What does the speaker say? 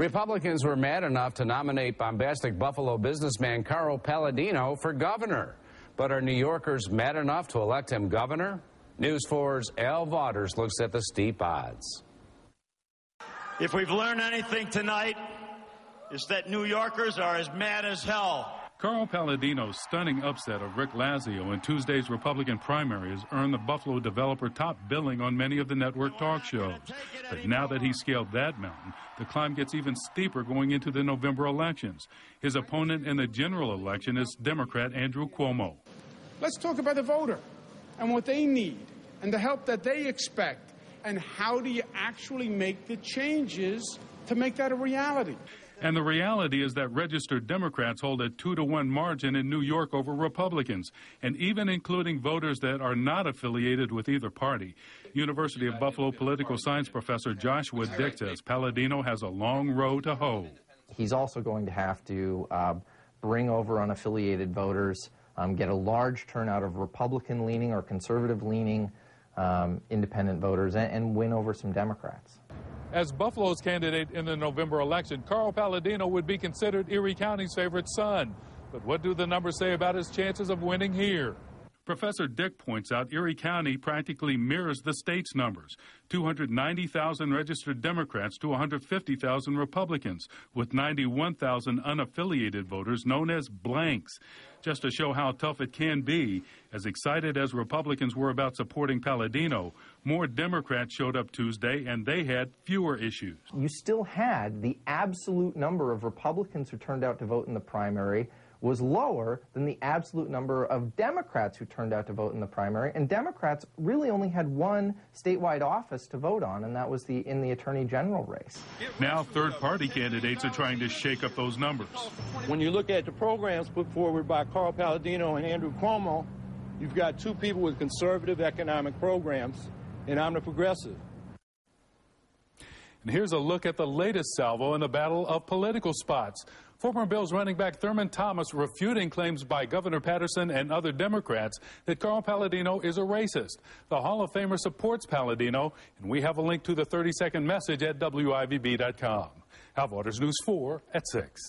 Republicans were mad enough to nominate bombastic Buffalo businessman Carl Paladino for governor. But are New Yorkers mad enough to elect him governor? News 4's Al Vaughters looks at the steep odds. If we've learned anything tonight, it's that New Yorkers are as mad as hell. Carl Paladino's stunning upset of Rick Lazio in Tuesday's Republican primaries earned the Buffalo developer top billing on many of the network talk shows. But now that he's scaled that mountain, the climb gets even steeper going into the November elections. His opponent in the general election is Democrat Andrew Cuomo. Let's talk about the voter and what they need and the help that they expect, and how do you actually make the changes to make that a reality. And the reality is that registered Democrats hold a 2-to-1 margin in New York over Republicans, and even including voters that are not affiliated with either party. University of Buffalo political science professor Joshua Dick says Paladino has a long road to hoe. He's also going to have to bring over unaffiliated voters, get a large turnout of Republican-leaning or conservative-leaning independent voters, and win over some Democrats. As Buffalo's candidate in the November election, Carl Paladino would be considered Erie County's favorite son. But what do the numbers say about his chances of winning here? Professor Dick points out Erie County practically mirrors the state's numbers, 290,000 registered Democrats to 150,000 Republicans, with 91,000 unaffiliated voters known as blanks. Just to show how tough it can be, as excited as Republicans were about supporting Paladino, more Democrats showed up Tuesday, and they had fewer issues. You still had the absolute number of Republicans who turned out to vote in the primary was lower than the absolute number of Democrats who turned out to vote in the primary, and Democrats really only had one statewide office to vote on, and that was in the Attorney General race. Now third-party candidates are trying to shake up those numbers. When you look at the programs put forward by Carl Paladino and Andrew Cuomo, you've got two people with conservative economic programs, and I'm the progressive. And here's a look at the latest salvo in the battle of political spots. Former Bills running back Thurman Thomas refuting claims by Governor Patterson and other Democrats that Carl Paladino is a racist. The Hall of Famer supports Paladino, and we have a link to the 30-second message at WIVB.com. Al Vaughters, News 4 at 6.